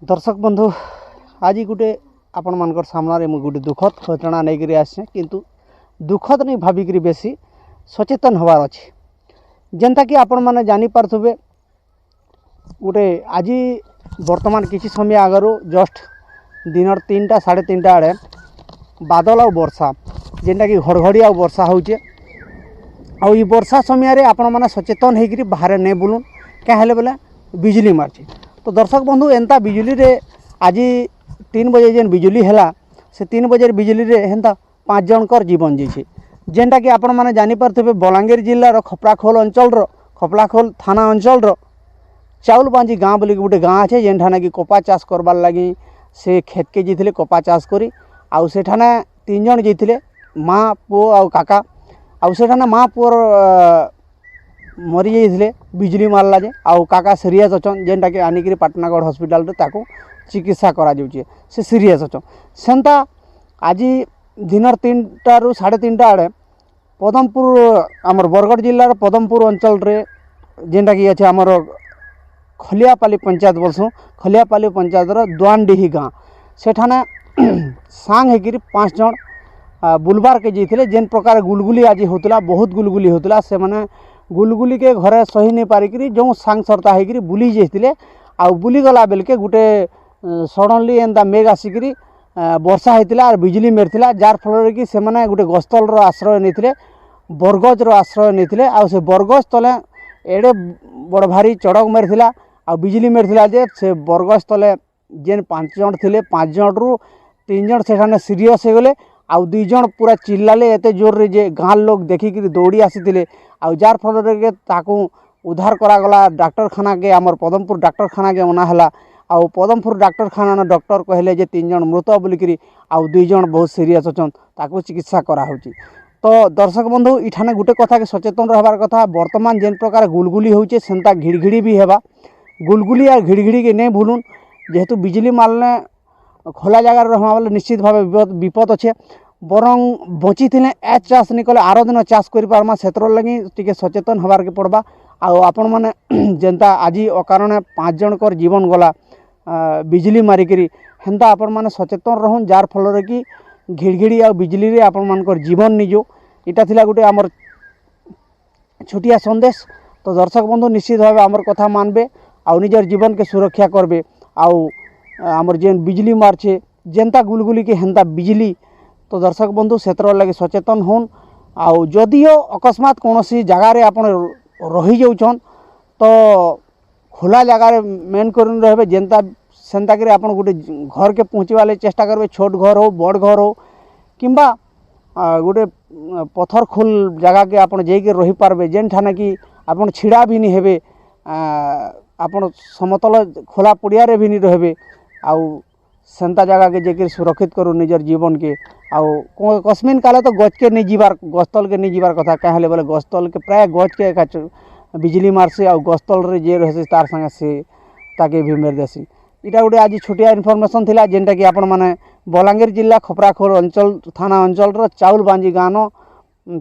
दर्शक बंधु आज गोटे आपण मान सामने मुझे गोटे दुखद घटना नहीं कर आसे किंतु दुखद नहीं भाविक बेसी सचेतन हबार अच्छे जेनता कि आपण मैंने जानीपारे गोटे आज वर्तमान किसी समय आगर जस्ट दिन 3टा 3:30 आड़े बादल आ वर्षा जेनटा कि घड़घड़ी आ वर्षा होचे आउ वर्षा समय आपण मैंने सचेतन होकर बाहर नहीं बुलून क्या हेले बोले बिजली मार्चे। तो दर्शक बंधु एंता बिजुली रे आज 3 बजे जेन बिजुली है से 3 बजे बिजुली रे हेंता 5 जनकर जीवन जाइए जेनटा कि आपण मैंने जानीपारे बलांगीर जिलार खपड़ाखोल अंचल खपड़ाखोल थाना अंचल चाउल बांजी गाँ बोलिक गोटे गाँ अच्छे जेनठाने कि कपा चाष करवार लगी से खेत के जाते कपा चाष करी आउ सेठाने 3 जन जाते माँ पुओ आउ काका आउ सेठाने माँ पुओर मरी जाइए बिजली मारला जे आउ काका सीरीयस अच्छन जेनटा कि आनिक पाटनागढ़ हॉस्पिटल ताको चिकित्सा करा जाउछे से सीरीयस अच्छन सेंता आज दिन 3टा रु 3:30 आड़े पदमपुर आमर बरगढ़ जिलार पदमपुर अंचल रे जेनटा कि अच्छे आमर खलियापाली पंचायत बोलसूँ खलियापाली पंचायतर दुआनडीही गाँ सेठाने सांग होकर 5 जन बुलबार के जाते जेन प्रकार गुलगुली आज होता बहुत गुलगुली होता से माने गुलगुली के घरे सही नहीं पारिक जो सांग सरता होकर बुली जाते आउ बुली गला बेलके गोटे सडनली एंता मेघ आसिक वर्षा होता और बिजली मेरथिला जार फल कि से माने गोटे गस्तल आश्रय नहीं बरगज आश्रय नहीं आउ से बरगज तले एड़े बड़ भारी चड़क मेरथिला आ बिजली मेरथिला जे से बरगज तले जेन 5 जन थिले 5 जन रु 3 जन सेठाने सीरीयस हो गले आउ 2 जन पूरा चिल्लाले एते जोर रे जे गाँ लोग देखिक दौड़ी आसीथिले आउ जार फल रे ताकू उद्धार करागला डाक्तरखाना के आमर पदमपुर डाक्तरखाना के मना है आउ पदमपुर डाक्तरखाना डॉक्टर कहले जे 3 जन मृत बोलिकी आउ 2 जन बहुत सीरीयस अच्छन ताकू चिकित्सा कराऊँगी। तो दर्शक बंधु इठाने गोटे कथा के सचेतन रहबार कथा वर्तमान जेन प्रकार गुलगुली होचे सेंता घिड़घिड़ी भी हेबा गुलगुली और घिड़घिड़ी के नहीं भूलुन जेहेतु बिजली मारने खोला जगार रहमा बेले निश्चित भाव विपद अच्छे बरং बची थे ए चाष नहीं कले आर दिन चाष कर पार्मा से लगी टी सचेतन हबार के पड़वा आउ आपण मैंने जेनता आज अकारण 5 जनकर जीवन गला बिजली मारिकी हेन्ता आपण मैंने सचेतन रहून जार फल कि घिड़घिड़ी आ बिजली रे आपण मानकर जीवन निजो इटा थिला गोटे आमर छोटिया संदेश। तो दर्शक बंधु निश्चित भाव आमर कथा मानबे आउ निजर जीवन के सुरक्षा करबे आउ आमर जेन बिजली मारछे जेनता गुलगुली के हेन्ता बिजली। तो दर्शक बंधु क्षेत्र लगे सचेतन होन आउ जदियो अकस्मात कौन जगार आपण रही जाउछन तो खोला जगार मेन कर रहे जेनता सेंता कर आप गोटे घर के पहुँचवा चेष्टा करेंगे छोट घर हो बड़ घर हो किंबा गोटे पथर खोल जगह के आप रही पारबे जेन ठाने कि आप छिड़ा भी नहीं हेबे आप समतल खोला पड़िया भी नहीं रहे आउ सेंता जगह के जेकर सुरक्षित करूँ निजर जीवन के आउ कस्मिन काले तो गच के नहीं जीवार गस्तल के नहीं जीवार कथा क्या बोले गस्तल के प्राय गच के बिजली मारसे आउ गस्तल रे जे रहे तार संगे से ताके भी मेर देसी। इटा गोटे आज छोटिया इनफॉरमेशन थिला जेनटा कि आपण माने बलांगीर जिला खपड़ाखोल अंचल थाना अंचल चाउल बांजी गाँव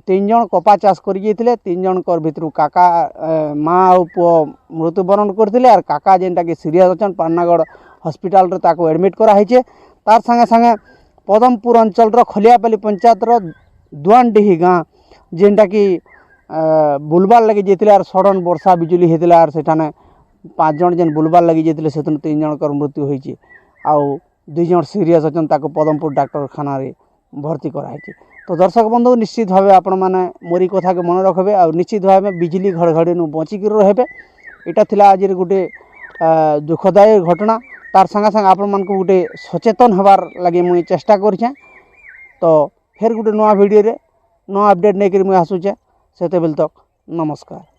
3 जन कपा चाष कर 3 जनकर भितर काका माँ और पुओ मृत्युवरण करते और काका जेनटा कि सीरीयस अच्छन पाटनागढ़ हॉस्पिटल रे ताको एडमिट कराई तार संगे संगे पदमपुर अंचल खलियापाली पंचायत दुआनडीही गाँ जेनटा कि बुलबार लगी जाते और सडन वर्षा बिजुली होता और सेठाने 5 जन जेन बुलबार लगी जाते से 3 जनकर मृत्यु होती आउ 2 जन सीरीयस अच्छन ताको पदमपुर डाक्तरखाना रे भर्ती कराई। तो दर्शक बंधु निश्चित भाव आपण मैंने मोरी कथा के मन रखबे और निश्चित भाव बिजली घड़घड़ी बचिक रहे इटा थिला आज गोटे दुखदायक घटना तार संगे संगे आपण मान को गोटे सचेतन हबार लगे मुझे चेष्टा करछे। तो फिर गोटे नया वीडियो रे नया अपडेट नहीं कर मुझे आसूचे से बेल तक नमस्कार।